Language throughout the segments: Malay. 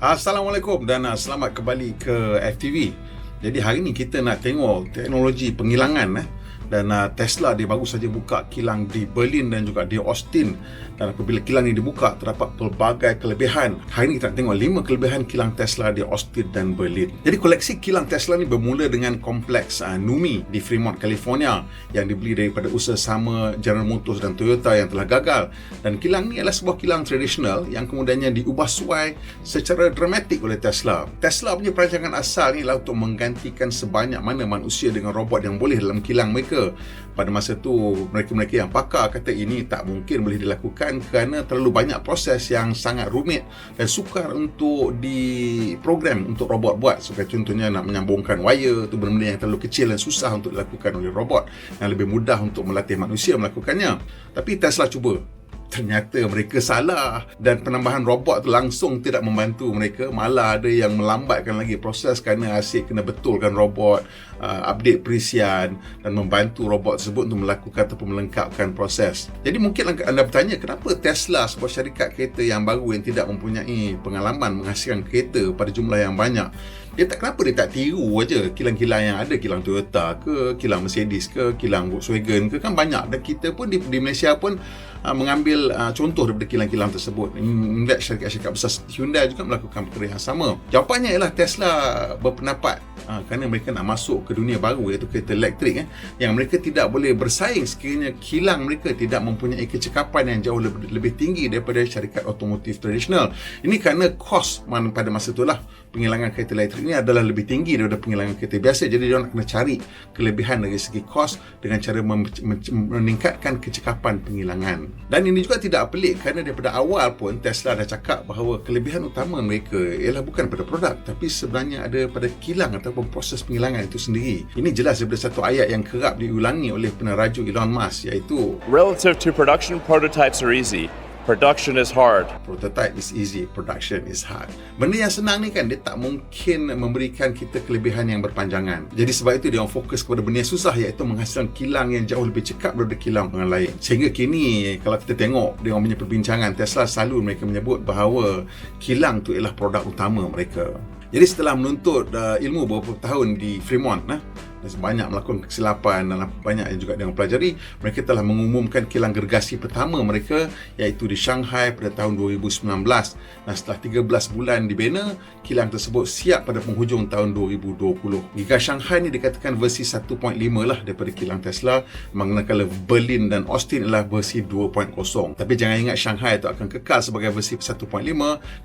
Assalamualaikum dan selamat kembali ke FTV. Jadi hari ni kita nak tengok teknologi penghilangan dan Tesla dia baru saja buka kilang di Berlin dan juga di Austin. Dan apabila kilang ini dibuka, terdapat pelbagai kelebihan. Hari ini kita nak tengok 5 kelebihan kilang Tesla di Austin dan Berlin. Jadi koleksi kilang Tesla ni bermula dengan kompleks NUMMI di Fremont, California yang dibeli daripada usaha sama General Motors dan Toyota yang telah gagal. Dan kilang ni adalah sebuah kilang tradisional yang kemudiannya diubah suai secara dramatik oleh Tesla. Tesla punya perancangan asal ni adalah untuk menggantikan sebanyak mana manusia dengan robot yang boleh dalam kilang mereka. Pada masa tu, mereka-mereka yang pakar kata ini tak mungkin boleh dilakukan kerana terlalu banyak proses yang sangat rumit dan sukar untuk diprogram untuk robot buat. Seperti contohnya nak menyambungkan wire, tu benda-benda yang terlalu kecil dan susah untuk dilakukan oleh robot, yang lebih mudah untuk melatih manusia melakukannya. Tapi Tesla cuba. Ternyata mereka salah dan penambahan robot tu langsung tidak membantu mereka, malah ada yang melambatkan lagi proses kerana asyik kena betulkan robot, update perisian dan membantu robot tersebut untuk melakukan ataupun melengkapkan proses. Jadi mungkin anda bertanya, kenapa Tesla, sebuah syarikat kereta yang baru yang tidak mempunyai pengalaman menghasilkan kereta pada jumlah yang banyak, kenapa dia tak tiru aja kilang-kilang yang ada, kilang Toyota ke, kilang Mercedes ke, kilang Volkswagen ke, kan banyak. Dan kita pun di Malaysia pun mengambil contoh daripada kilang-kilang tersebut. Syarikat-syarikat besar Hyundai juga melakukan perkara yang sama. Jawapannya ialah Tesla berpendapat kerana mereka nak masuk ke dunia baru, iaitu kereta elektrik, yang mereka tidak boleh bersaing sekiranya kilang mereka tidak mempunyai kecekapan yang jauh lebih tinggi daripada syarikat otomotif tradisional. Ini kerana kos pada masa itulah penghilangan kereta elektrik ini adalah lebih tinggi daripada penghilangan kereta biasa. Jadi dia nak kena cari kelebihan dari segi kos dengan cara meningkatkan kecekapan penghilangan. Dan ini juga tidak pelik kerana daripada awal pun Tesla dah cakap bahawa kelebihan utama mereka ialah bukan pada produk, tapi sebenarnya ada pada kilang ataupun proses penghilangan itu sendiri. Ini jelas daripada satu ayat yang kerap diulangi oleh peneraju Elon Musk, iaitu Relative to production, prototypes are easy. Production is hard. Prototype is easy, production is hard. Benda yang senang ni kan, dia tak mungkin memberikan kita kelebihan yang berpanjangan. Jadi sebab itu dia orang fokus kepada benda yang susah, iaitu menghasilkan kilang yang jauh lebih cekap daripada kilang yang lain. Sehingga kini kalau kita tengok dia orang punya perbincangan, Tesla selalu mereka menyebut bahawa kilang tu ialah produk utama mereka. Jadi setelah menuntut ilmu beberapa tahun di Fremont, banyak melakukan kesilapan dan banyak yang juga dengan pelajari, mereka telah mengumumkan kilang gergasi pertama mereka, iaitu di Shanghai pada tahun 2019. Dan setelah 13 bulan dibina, kilang tersebut siap pada penghujung tahun 2020. Giga Shanghai ni dikatakan versi 1.5 lah daripada kilang Tesla, manakala Berlin dan Austin adalah versi 2.0. Tapi jangan ingat Shanghai itu akan kekal sebagai versi 1.5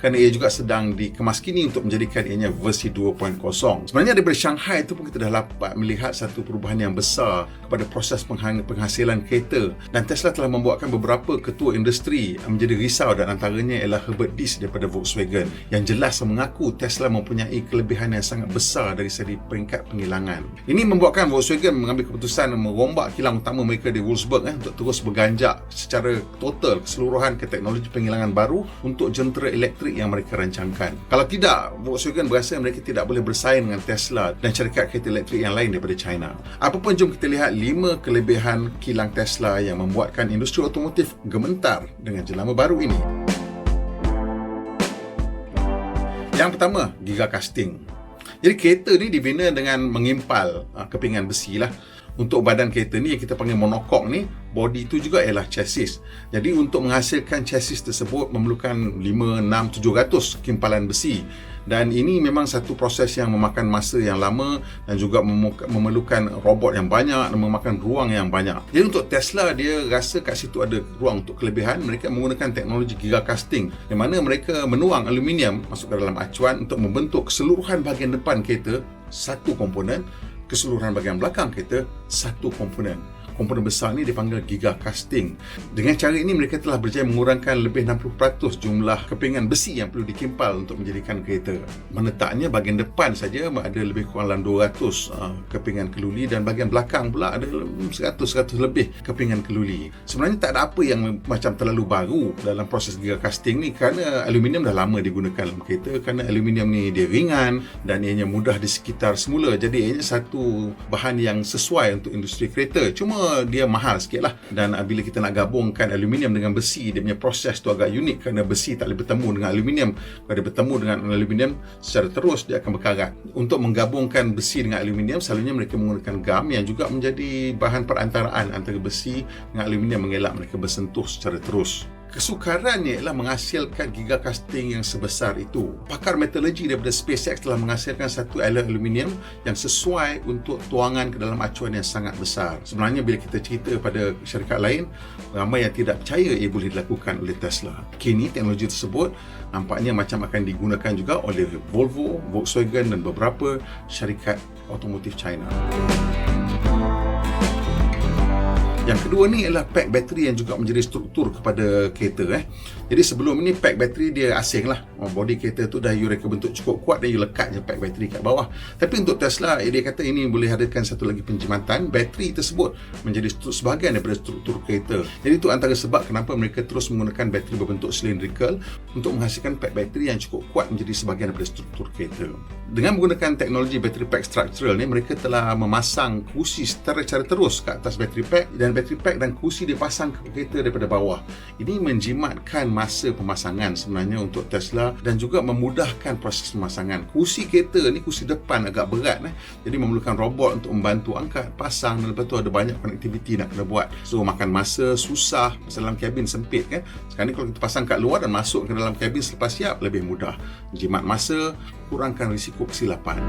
kerana ia juga sedang dikemaskini untuk menjadikan ianya versi 2.0. Sebenarnya daripada Shanghai itu pun kita dah dapat melihat satu perubahan yang besar kepada proses penghasilan kereta, dan Tesla telah membuatkan beberapa ketua industri menjadi risau, dan antaranya ialah Herbert Diess daripada Volkswagen yang jelas mengaku Tesla mempunyai kelebihan yang sangat besar dari segi peringkat penghilangan. Ini membuatkan Volkswagen mengambil keputusan merombak kilang utama mereka di Wolfsburg untuk terus berganjak secara total keseluruhan ke teknologi penghilangan baru untuk jentera elektrik yang mereka rancangkan. Kalau tidak, Volkswagen berasa mereka tidak boleh bersaing dengan Tesla dan syarikat kereta elektrik yang lain daripada China. Apapun, jom kita lihat 5 kelebihan kilang Tesla yang membuatkan industri otomotif gementar dengan jenama baru ini. Yang pertama, giga casting. Jadi kereta ni dibina dengan mengimpal kepingan besi lah. Untuk badan kereta ni yang kita panggil monocoque ni, body itu juga ialah chassis. Jadi untuk menghasilkan chassis tersebut memerlukan 5, 6, 700 kimpalan besi. Dan ini memang satu proses yang memakan masa yang lama dan juga memerlukan robot yang banyak dan memakan ruang yang banyak. Jadi untuk Tesla, dia rasa kat situ ada ruang untuk kelebihan. Mereka menggunakan teknologi giga casting, di mana mereka menuang aluminium masuk ke dalam acuan untuk membentuk keseluruhan bahagian depan kereta satu komponen, keseluruhan bahagian belakang kereta satu komponen. Komponen besar ni dipanggil giga casting. Dengan cara ini mereka telah berjaya mengurangkan lebih 60% jumlah kepingan besi yang perlu dikimpal untuk menjadikan kereta. Menetaknya bahagian depan saja ada lebih kurang dalam 200 kepingan keluli, dan bahagian belakang pula ada 100 lebih kepingan keluli. Sebenarnya tak ada apa yang macam terlalu baru dalam proses giga casting ni, kerana aluminium dah lama digunakan dalam kereta, kerana aluminium ni dia ringan dan ianya mudah di sekitar semula. Jadi ianya satu bahan yang sesuai untuk industri kereta. Cuma cuma dia mahal sikit lah. Dan bila kita nak gabungkan aluminium dengan besi, dia punya proses tu agak unik kerana besi tak boleh bertemu dengan aluminium. Kalau dia bertemu dengan aluminium secara terus, dia akan berkarat. Untuk menggabungkan besi dengan aluminium, selalunya mereka menggunakan gam yang juga menjadi bahan perantaraan antara besi dengan aluminium, mengelak mereka bersentuh secara terus. Kesukarannya ialah menghasilkan gigacasting yang sebesar itu. Pakar metalurgi daripada SpaceX telah menghasilkan satu alloy aluminium yang sesuai untuk tuangan ke dalam acuan yang sangat besar. Sebenarnya bila kita cerita pada syarikat lain, ramai yang tidak percaya ia boleh dilakukan oleh Tesla. Kini teknologi tersebut nampaknya macam akan digunakan juga oleh Volvo, Volkswagen dan beberapa syarikat otomotif China. Yang kedua ni ialah pack bateri yang juga menjadi struktur kepada kereta. Jadi sebelum ini pack bateri dia asing lah. Body kereta tu dah you reka bentuk cukup kuat dan you lekat je pack bateri kat bawah. Tapi untuk Tesla, dia kata ini boleh hadirkan satu lagi penjimatan. Bateri tersebut menjadi sebahagian daripada struktur kereta. Jadi itu antara sebab kenapa mereka terus menggunakan bateri berbentuk cylindrical untuk menghasilkan pack bateri yang cukup kuat menjadi sebahagian daripada struktur kereta. Dengan menggunakan teknologi battery pack structural ni, mereka telah memasang kursi secara terus ke atas battery pack, dan battery pack dan kursi dipasang ke kereta daripada bawah. Ini menjimatkan masa pemasangan sebenarnya untuk Tesla dan juga memudahkan proses pemasangan. Kursi kereta ni, kursi depan agak berat, jadi memerlukan robot untuk membantu angkat, pasang, dan lepas tu ada banyak connectivity nak kena buat. So makan masa, susah, pasal dalam kabin sempit kan. Sekarang ni kalau kita pasang kat luar dan masuk ke dalam kabin selepas siap, lebih mudah. Jimat masa, kurangkan risiko kesilapan.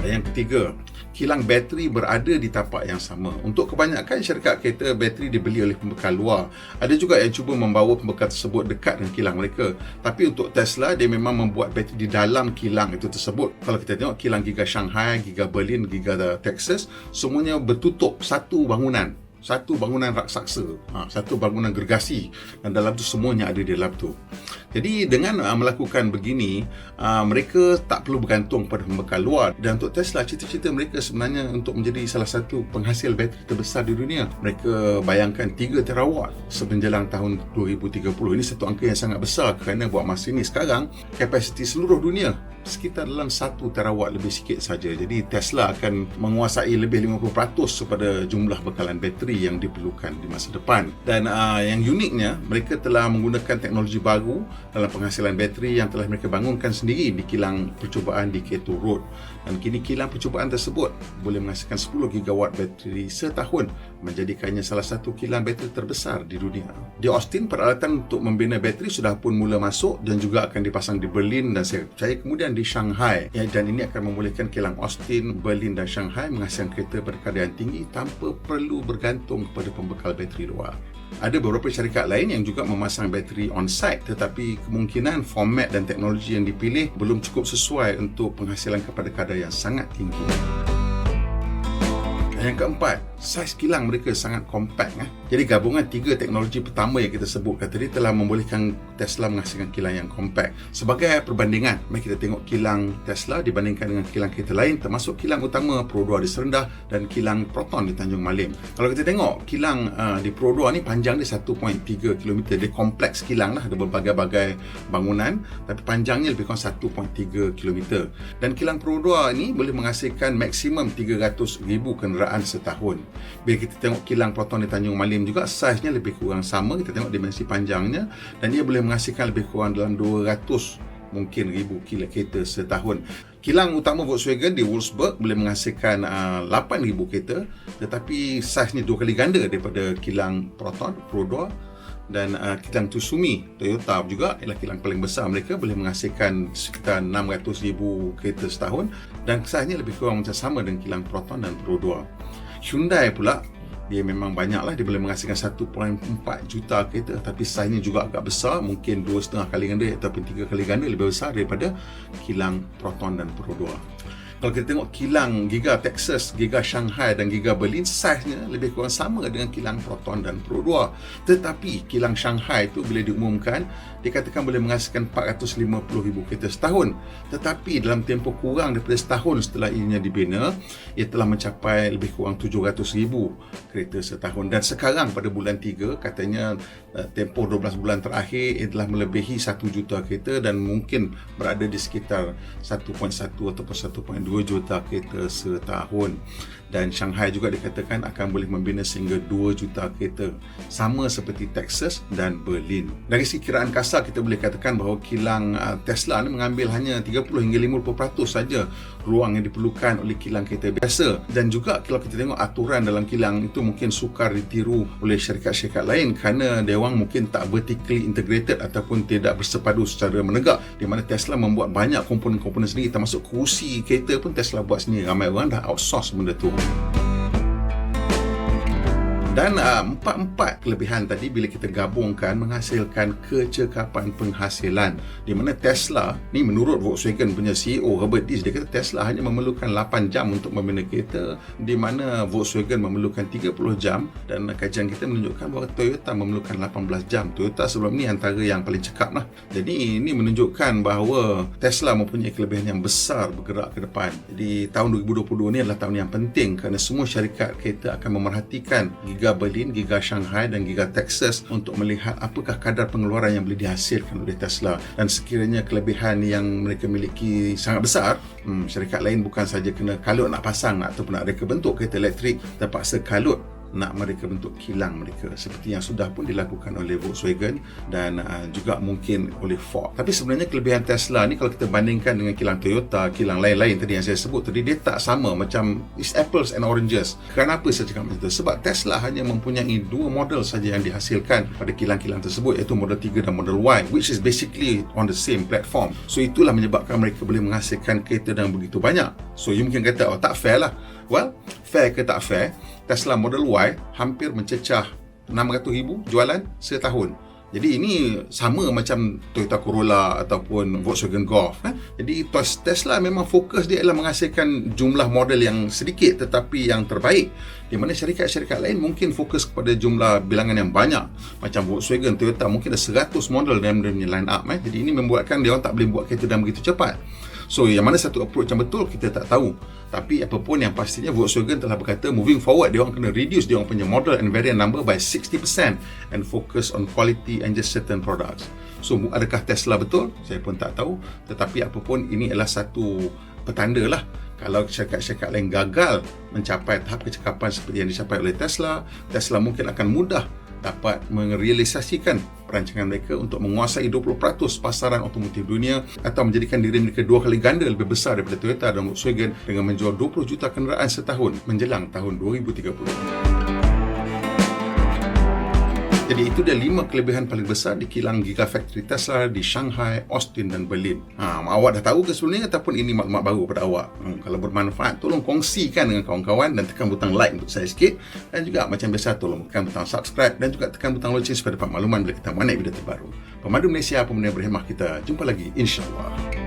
Dan yang ketiga, kilang bateri berada di tapak yang sama. Untuk kebanyakan syarikat kereta, bateri dibeli oleh pembekal luar. Ada juga yang cuba membawa pembekal tersebut dekat dengan kilang mereka. Tapi untuk Tesla, dia memang membuat bateri di dalam kilang itu tersebut. Kalau kita tengok kilang Giga Shanghai, Giga Berlin, Giga Texas, semuanya bertutup satu bangunan raksasa, satu bangunan gergasi, dan dalam tu semuanya ada di dalam tu. Jadi dengan melakukan begini, mereka tak perlu bergantung pada pembekal luar. Dan untuk Tesla, cita-cita mereka sebenarnya untuk menjadi salah satu penghasil bateri terbesar di dunia. Mereka bayangkan 3 terawatt semenjelang tahun 2030. Ini satu angka yang sangat besar kerana buat masa ini sekarang kapasiti seluruh dunia sekitar dalam 1 terawatt lebih sikit saja. Jadi Tesla akan menguasai lebih 50% kepada jumlah bekalan bateri yang diperlukan di masa depan. Dan yang uniknya, mereka telah menggunakan teknologi baru dalam penghasilan bateri yang telah mereka bangunkan sendiri di kilang percubaan di Keto Road. Dan kini kilang percubaan tersebut boleh menghasilkan 10 gigawatt bateri setahun, menjadikannya salah satu kilang bateri terbesar di dunia. Di Austin, peralatan untuk membina bateri sudah pun mula masuk dan juga akan dipasang di Berlin dan saya percaya kemudian di Shanghai. Dan ini akan membolehkan kilang Austin, Berlin dan Shanghai menghasilkan kereta pada kadar yang tinggi tanpa perlu bergantung kepada pembekal bateri luar. Ada beberapa syarikat lain yang juga memasang bateri on-site, tetapi kemungkinan format dan teknologi yang dipilih belum cukup sesuai untuk penghasilan kepada kadar yang sangat tinggi. Yang keempat, saiz kilang mereka sangat kompak. Jadi gabungan 3 teknologi pertama yang kita sebutkan tadi telah membolehkan Tesla menghasilkan kilang yang kompak. Sebagai perbandingan, mari kita tengok kilang Tesla dibandingkan dengan kilang kereta lain, termasuk kilang utama Pro 2 di Serendah dan kilang Proton di Tanjung Malim. Kalau kita tengok kilang di Pro 2 ni, panjang dia 1.3 km. Dia kompleks kilang lah, ada berbagai-bagai bangunan, tapi panjangnya lebih kurang 1.3 km. Dan kilang Pro 2 ni boleh menghasilkan maksimum 300,000 kenderaan setahun. Bila kita tengok kilang Proton di Tanjung Malim juga, saiznya lebih kurang sama. Kita tengok dimensi panjangnya, dan dia boleh menghasilkan lebih kurang dalam 200 mungkin ribu kereta setahun. Kilang utama Volkswagen di Wolfsburg boleh menghasilkan 8,000 kereta, tetapi saiznya 2 kali ganda daripada kilang Proton Pro 2. Dan kilang Tsumi Toyota juga ialah kilang paling besar. Mereka boleh menghasilkan sekitar 600,000 kereta setahun, dan saiznya lebih kurang macam sama dengan kilang Proton dan Pro 2. Hyundai pula, dia memang banyaklah, dia boleh menghasilkan 1.4 juta kereta, tapi saiznya juga agak besar, mungkin 2,5 kali ganda ataupun 3 kali ganda lebih besar daripada kilang Proton dan Pro 2. Kalau kita tengok kilang Giga Texas, Giga Shanghai dan Giga Berlin, saiznya lebih kurang sama dengan kilang Proton dan Pro 2. Tetapi kilang Shanghai itu bila diumumkan, dikatakan boleh menghasilkan 450,000 kereta setahun. Tetapi dalam tempoh kurang daripada setahun setelah ianya dibina, ia telah mencapai lebih kurang 700,000 kereta setahun. Dan sekarang pada bulan 3, katanya tempoh 12 bulan terakhir, ia telah melebihi 1 juta kereta dan mungkin berada di sekitar 1.1 ataupun 1.2 juta kereta setahun. dan Shanghai juga dikatakan akan boleh membina sehingga 2 juta kereta, sama seperti Texas dan Berlin. Dari segi kiraan kasar, kita boleh katakan bahawa kilang Tesla ni mengambil hanya 30 hingga 50% saja ruang yang diperlukan oleh kilang kereta biasa. Dan juga kalau kita tengok aturan dalam kilang itu mungkin sukar ditiru oleh syarikat-syarikat lain kerana dia orang mungkin tak vertically integrated ataupun tidak bersepadu secara menegak, di mana Tesla membuat banyak komponen-komponen sendiri, termasuk kerusi kereta pun Tesla buat sendiri. Ramai orang dah outsource benda tu. Dan empat kelebihan tadi bila kita gabungkan menghasilkan kecekapan penghasilan, di mana Tesla ni menurut Volkswagen punya CEO Herbert Diess, dia kata Tesla hanya memerlukan 8 jam untuk membina kereta, di mana Volkswagen memerlukan 30 jam, dan kajian kita menunjukkan bahawa Toyota memerlukan 18 jam. Toyota sebelum ni antara yang paling cekap lah. Jadi ini menunjukkan bahawa Tesla mempunyai kelebihan yang besar bergerak ke depan. Jadi tahun 2022 ni adalah tahun yang penting kerana semua syarikat kereta akan memerhatikan Giga Berlin, Giga Shanghai dan Giga Texas untuk melihat apakah kadar pengeluaran yang boleh dihasilkan oleh Tesla. Dan sekiranya kelebihan yang mereka miliki sangat besar, syarikat lain bukan saja kena kalut nak pasang ataupun nak reka bentuk kereta elektrik, terpaksa kalut nak mereka bentuk kilang mereka, seperti yang sudah pun dilakukan oleh Volkswagen dan juga mungkin oleh Ford. Tapi sebenarnya kelebihan Tesla ni kalau kita bandingkan dengan kilang Toyota, kilang lain-lain tadi yang saya sebut tadi, dia tak sama, macam it's apples and oranges. Kenapa saya cakap macam itu? Sebab Tesla hanya mempunyai 2 model saja yang dihasilkan pada kilang-kilang tersebut, iaitu Model 3 dan Model Y, which is basically on the same platform. So itulah menyebabkan mereka boleh menghasilkan kereta dengan begitu banyak. So you mungkin kata, oh tak fair lah. Well, fair ke tak fair, Tesla Model Y hampir mencecah 600,000 jualan setahun. Jadi ini sama macam Toyota Corolla ataupun Volkswagen Golf. Jadi Tesla memang fokus dia adalah menghasilkan jumlah model yang sedikit tetapi yang terbaik. Di mana syarikat-syarikat lain mungkin fokus kepada jumlah bilangan yang banyak. Macam Volkswagen, Toyota mungkin ada 100 model dalam dia punya line up. Jadi ini membuatkan dia orang tak boleh buat kereta dalam begitu cepat. So yang mana satu approach yang betul kita tak tahu. Tapi apapun yang pastinya Volkswagen telah berkata moving forward dia orang kena reduce dia orang punya model and variant number by 60% and focus on quality and just certain products. So adakah Tesla betul? Saya pun tak tahu. Tetapi apapun ini adalah satu petanda lah. Kalau syarikat-syarikat lain gagal mencapai tahap kecekapan seperti yang dicapai oleh Tesla, Tesla mungkin akan mudah dapat merealisasikan perancangan mereka untuk menguasai 20% pasaran otomotif dunia atau menjadikan diri mereka 2 kali ganda lebih besar daripada Toyota dan Volkswagen dengan menjual 20 juta kenderaan setahun menjelang tahun 2030. Jadi itu dia 5 kelebihan paling besar di kilang Gigafactory Tesla di Shanghai, Austin dan Berlin. Awak dah tahu ke sebelum ni ataupun ini maklumat baru pada awak? Kalau bermanfaat, tolong kongsikan dengan kawan-kawan dan tekan butang like untuk saya sikit. Dan juga macam biasa, tolong tekan butang subscribe dan juga tekan butang loceng supaya dapat makluman bila kita naik video terbaru. Pemandu Malaysia, pemandu berhemah kita. Jumpa lagi insya-Allah.